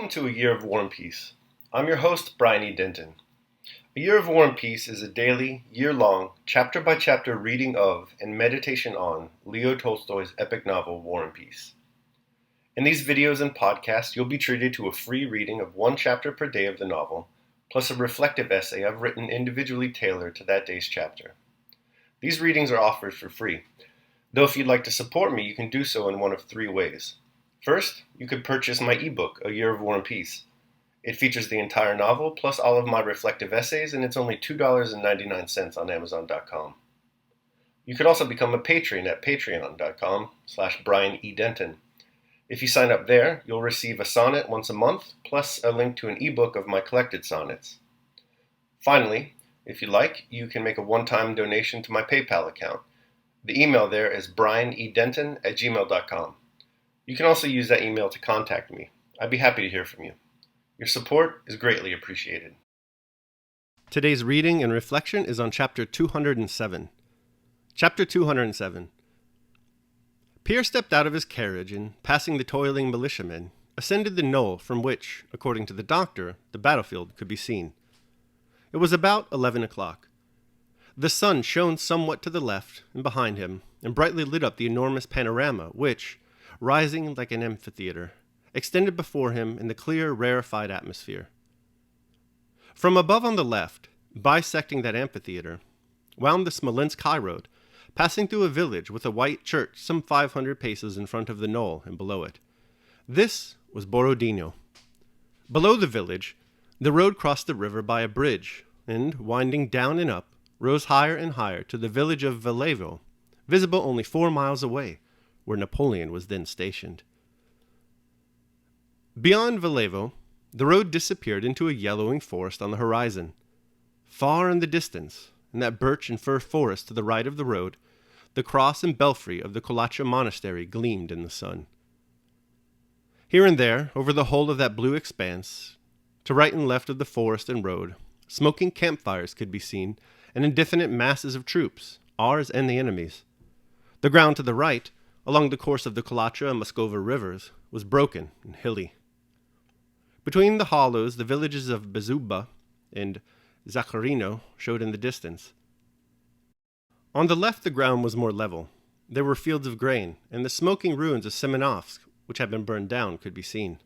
Welcome to A Year of War and Peace. I'm your host, Brian E. Denton. A Year of War and Peace is a daily, year-long, chapter-by-chapter reading of and meditation on Leo Tolstoy's epic novel, War and Peace. In these videos and podcasts, you'll be treated to a free reading of one chapter per day of the novel, plus a reflective essay I've written individually tailored to that day's chapter. These readings are offered for free, though if you'd like to support me, you can do so in one of three ways. First, you could purchase my ebook, A Year of War and Peace. It features the entire novel, plus all of my reflective essays, and it's only $2.99 on Amazon.com. You could also become a patron at patreon.com/Brian E. Denton. If you sign up there, you'll receive a sonnet once a month, plus a link to an ebook of my collected sonnets. Finally, if you like, you can make a one-time donation to my PayPal account. The email there is brianedenton@gmail.com. You can also use that email to contact me. I'd be happy to hear from you. Your support is greatly appreciated. Today's reading and reflection is on Chapter 207. Chapter 207. Pierre stepped out of his carriage and, passing the toiling militiamen, ascended the knoll from which, according to the doctor, the battlefield could be seen. It was about 11 o'clock. The sun shone somewhat to the left and behind him, and brightly lit up the enormous panorama which, rising like an amphitheater, extended before him in the clear, rarefied atmosphere. From above on the left, bisecting that amphitheater, wound the Smolensk highroad, passing through a village with a white church some 500 paces in front of the knoll and below it. This was Borodino. Below the village, the road crossed the river by a bridge, and, winding down and up, rose higher and higher to the village of Vallevo, visible only 4 miles away, where Napoleon was then stationed. Beyond Vallevo, the road disappeared into a yellowing forest on the horizon. Far in the distance, in that birch and fir forest to the right of the road, the cross and belfry of the Kolacha monastery gleamed in the sun. Here and there, over the whole of that blue expanse, to right and left of the forest and road, smoking campfires could be seen, and indefinite masses of troops, ours and the enemy's. The ground to the right, along the course of the Kolacha and Moskova rivers, was broken and hilly. Between the hollows, the villages of Bezuba and Zakharino showed in the distance. On the left, the ground was more level. There were fields of grain, and the smoking ruins of Semenovsk, which had been burned down, could be seen.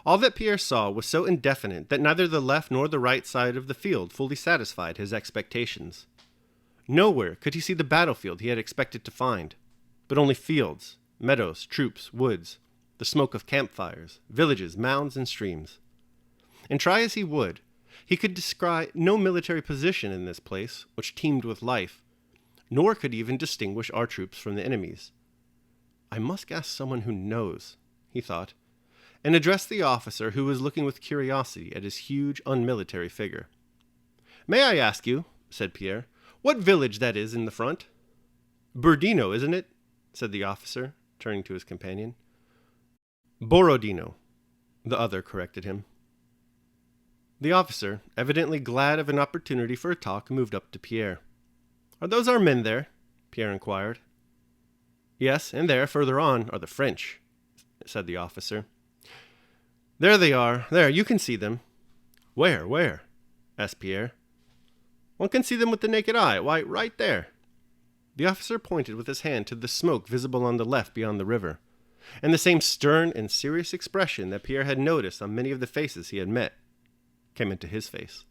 All that Pierre saw was so indefinite that neither the left nor the right side of the field fully satisfied his expectations. Nowhere could he see the battlefield he had expected to find, but only fields, meadows, troops, woods, the smoke of campfires, villages, mounds, and streams. And try as he would, he could descry no military position in this place, which teemed with life, nor could he even distinguish our troops from the enemy's. I must ask someone who knows, he thought, and addressed the officer who was looking with curiosity at his huge, unmilitary figure. "May I ask you," said Pierre, "what village that is in the front?" "Burdino, isn't it?" said the officer, turning to his companion. "Borodino," the other corrected him. The officer, evidently glad of an opportunity for a talk, moved up to Pierre. "Are those our men there?" Pierre inquired. "Yes, and there, further on, are the French," said the officer. "There they are. There, you can see them." Where?" asked Pierre. "One can see them with the naked eye. Why, right there." The officer pointed with his hand to the smoke visible on the left beyond the river, and the same stern and serious expression that Pierre had noticed on many of the faces he had met came into his face.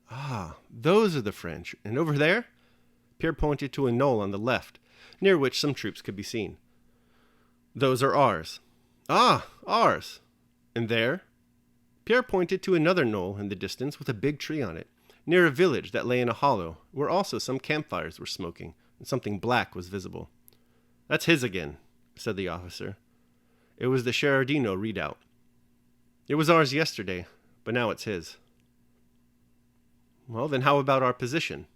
"Ah, those are the French. And over there?" Pierre pointed to a knoll on the left, near which some troops could be seen. "Those are ours." "Ah, ours. And there?" Pierre pointed to another knoll in the distance with a big tree on it, near a village that lay in a hollow, where also some campfires were smoking, and something black was visible. "That's his again," said the officer. "It was the Sherardino redoubt. It was ours yesterday, but now it's his." "Well, then how about our position?"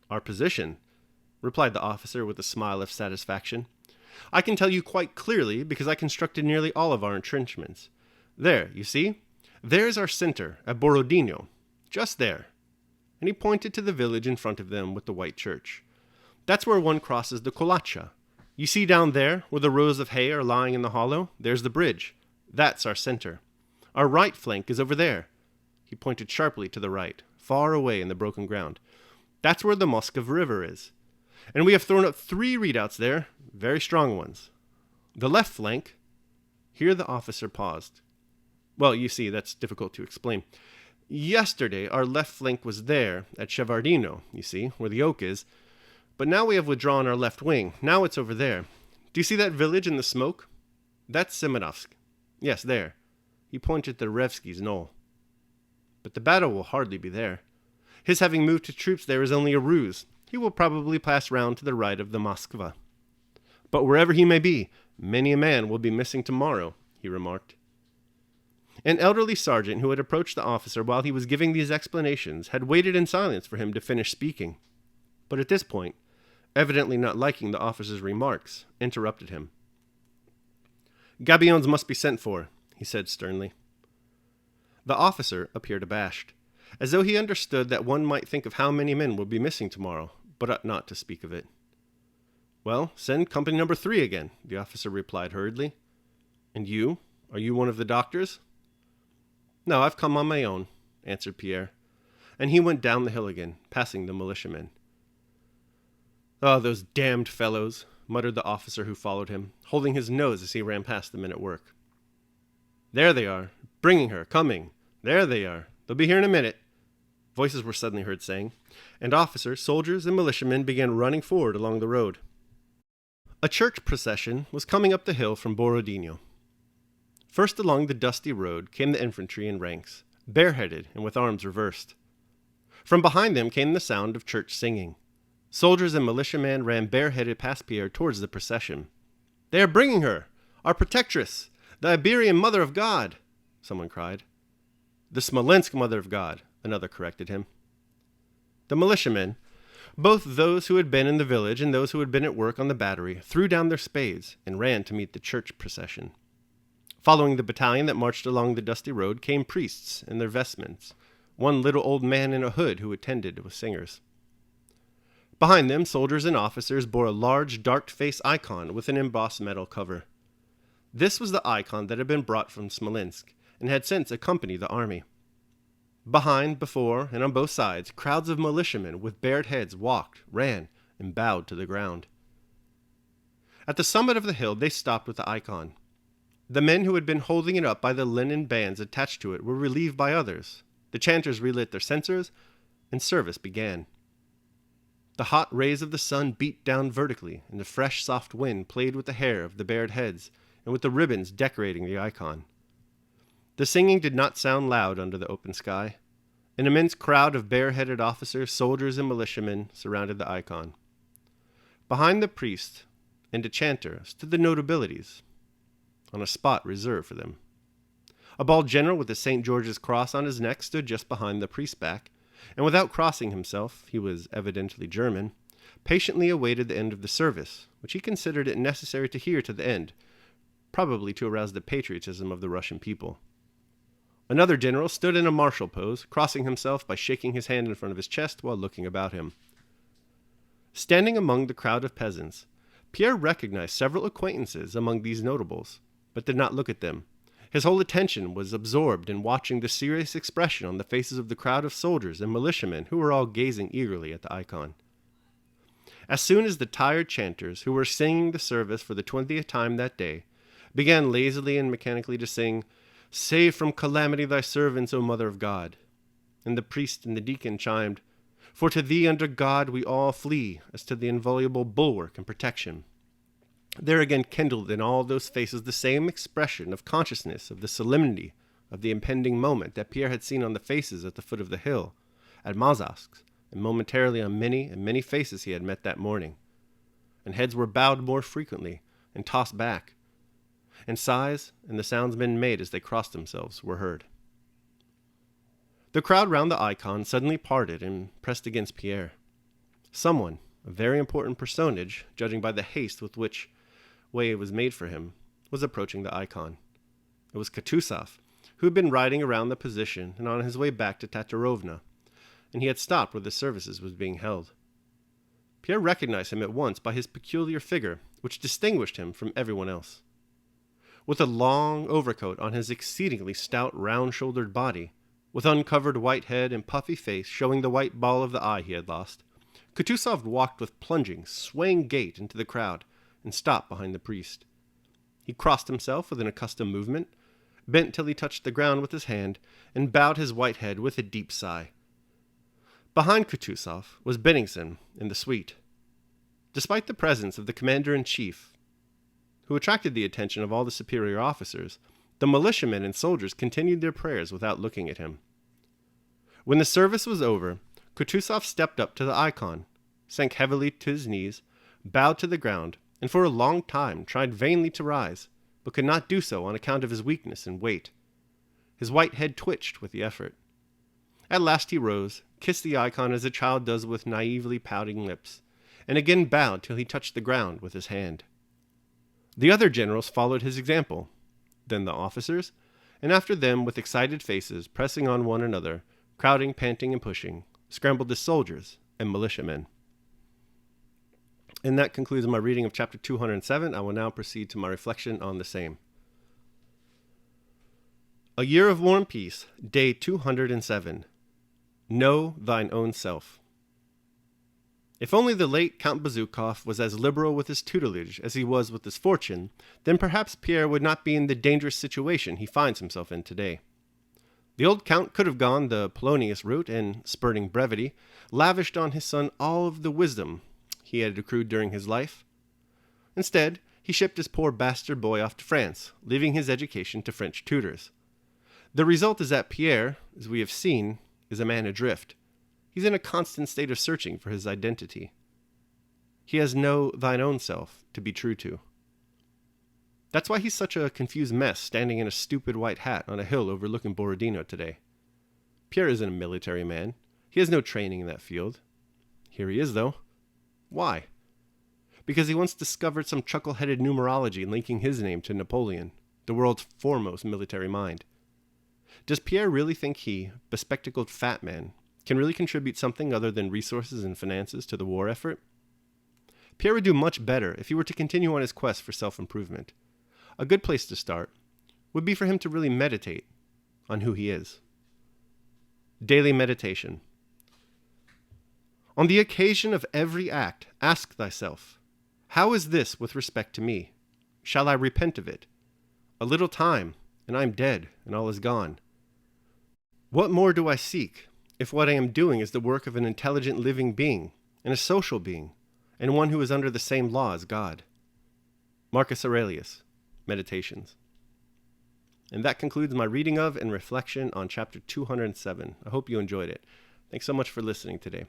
"Our position?" replied the officer with a smile of satisfaction. "I can tell you quite clearly because I constructed nearly all of our entrenchments. There, you see? There's our center at Borodino. Just there." And he pointed to the village in front of them with the white church. "That's where one crosses the Kolacha. You see down there, where the rows of hay are lying in the hollow? There's the bridge. That's our center. Our right flank is over there. He pointed sharply to the right, far away in the broken ground. That's where the Moskva River is. And we have thrown up 3 redoubts there, very strong ones. The left flank... Here the officer paused. Well, you see, that's difficult to explain. Yesterday, our left flank was there, at Shevardino, you see, where the oak is. But now we have withdrawn our left wing. Now it's over there. Do you see that village in the smoke? That's Semenovsk. Yes, there. He pointed to Revsky's knoll. But the battle will hardly be there. His having moved his troops there is only a ruse. He will probably pass round to the right of the Moskva. But wherever he may be, many a man will be missing tomorrow, he remarked. An elderly sergeant who had approached the officer while he was giving these explanations had waited in silence for him to finish speaking. But at this point, evidently not liking the officer's remarks, interrupted him. Gabions must be sent for, he said sternly. The officer appeared abashed, as though he understood that one might think of how many men would be missing tomorrow, but ought not to speak of it. Well, send company number 3 again, the officer replied hurriedly. And you? Are you one of the doctors? No, I've come on my own, answered Pierre, and he went down the hill again, passing the militiamen. Oh, those damned fellows, muttered the officer who followed him, holding his nose as he ran past the men at work. There they are, bringing her, coming. There they are. They'll be here in a minute, voices were suddenly heard saying, and officers, soldiers, and militiamen began running forward along the road. A church procession was coming up the hill from Borodino. First along the dusty road came the infantry in ranks, bareheaded and with arms reversed. From behind them came the sound of church singing. Soldiers and militiamen ran bareheaded past Pierre towards the procession. They are bringing her, our protectress, the Iberian Mother of God, someone cried. The Smolensk Mother of God, another corrected him. The militiamen, both those who had been in the village and those who had been at work on the battery, threw down their spades and ran to meet the church procession. Following the battalion that marched along the dusty road came priests in their vestments, one little old man in a hood who attended with singers. Behind them, soldiers and officers bore a large, dark-faced icon with an embossed metal cover. This was the icon that had been brought from Smolensk and had since accompanied the army. Behind, before, and on both sides, crowds of militiamen with bared heads walked, ran, and bowed to the ground. At the summit of the hill, they stopped with the icon. The men who had been holding it up by the linen bands attached to it were relieved by others. The chanters relit their censers, and service began. The hot rays of the sun beat down vertically, and the fresh, soft wind played with the hair of the bared heads and with the ribbons decorating the icon. The singing did not sound loud under the open sky. An immense crowd of bare-headed officers, soldiers, and militiamen surrounded the icon. Behind the priest and a chanter stood the notabilities, on a spot reserved for them. A bald general with the St. George's cross on his neck stood just behind the priest's back, and without crossing himself, he was evidently German, patiently awaited the end of the service, which he considered it necessary to hear to the end, probably to arouse the patriotism of the Russian people. Another general stood in a martial pose, crossing himself by shaking his hand in front of his chest while looking about him. Standing among the crowd of peasants, Pierre recognized several acquaintances among these notables, but did not look at them. His whole attention was absorbed in watching the serious expression on the faces of the crowd of soldiers and militiamen who were all gazing eagerly at the icon. As soon as the tired chanters, who were singing the service for the 20th time that day, began lazily and mechanically to sing, "Save from calamity thy servants, O Mother of God," and the priest and the deacon chimed, "For to thee under God we all flee, as to the inviolable bulwark and protection," there again kindled in all those faces the same expression of consciousness of the solemnity of the impending moment that Pierre had seen on the faces at the foot of the hill, at Mazovsk, and momentarily on many and many faces he had met that morning. And heads were bowed more frequently, and tossed back, and sighs and the sounds men made as they crossed themselves were heard. The crowd round the icon suddenly parted and pressed against Pierre. Someone, a very important personage, judging by the haste with which way it was made for him, was approaching the icon. It was Kutuzov, who had been riding around the position and on his way back to Tatarovna, and he had stopped where the services was being held. Pierre recognized him at once by his peculiar figure, which distinguished him from everyone else. with a long overcoat on his exceedingly stout, round-shouldered body, with uncovered white head and puffy face showing the white ball of the eye he had lost. Kutuzov walked with plunging, swaying gait into the crowd and stopped behind the priest. He crossed himself with an accustomed movement, bent till he touched the ground with his hand, and bowed his white head with a deep sigh. Behind Kutuzov was Benningsen in the suite. Despite the presence of the commander-in-chief, who attracted the attention of all the superior officers, the militiamen and soldiers continued their prayers without looking at him. When the service was over, Kutuzov stepped up to the icon, sank heavily to his knees, bowed to the ground, and for a long time tried vainly to rise, but could not do so on account of his weakness and weight. His white head twitched with the effort. At last he rose, kissed the icon as a child does with naively pouting lips, and again bowed till he touched the ground with his hand. The other generals followed his example, then the officers, and after them, with excited faces, pressing on one another, crowding, panting, and pushing, scrambled the soldiers and militiamen. And that concludes my reading of chapter 207. I will now proceed to my reflection on the same. A Year of War and Peace, Day 207. Know thine own self. If only the late Count Bezúkhov was as liberal with his tutelage as he was with his fortune, then perhaps Pierre would not be in the dangerous situation he finds himself in today. The old count could have gone the Polonius route and, spurning brevity, lavished on his son all of the wisdom he had accrued during his life. Instead, he shipped his poor bastard boy off to France, leaving his education to French tutors. The result is that Pierre, as we have seen, is a man adrift. He's in a constant state of searching for his identity. He has no thine own self to be true to. That's why he's such a confused mess standing in a stupid white hat on a hill overlooking Borodino today. Pierre isn't a military man. He has no training in that field. Here he is, though. Why? Because he once discovered some chuckle-headed numerology linking his name to Napoleon, the world's foremost military mind. Does Pierre really think he, bespectacled fat man, can really contribute something other than resources and finances to the war effort? Pierre would do much better if he were to continue on his quest for self-improvement. A good place to start would be for him to really meditate on who he is. Daily meditation. On the occasion of every act, ask thyself, how is this with respect to me? Shall I repent of it? A little time, and I am dead, and all is gone. What more do I seek, if what I am doing is the work of an intelligent living being, and a social being, and one who is under the same law as God? Marcus Aurelius, Meditations. And that concludes my reading of and reflection on chapter 207. I hope you enjoyed it. Thanks so much for listening today.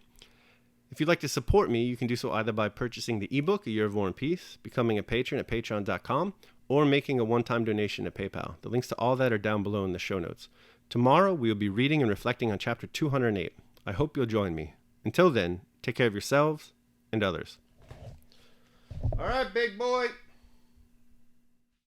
If you'd like to support me, you can do so either by purchasing the ebook, A Year of War and Peace, becoming a patron at patreon.com, or making a one-time donation at PayPal. The links to all that are down below in the show notes. Tomorrow, we will be reading and reflecting on chapter 208. I hope you'll join me. Until then, take care of yourselves and others. All right, big boy.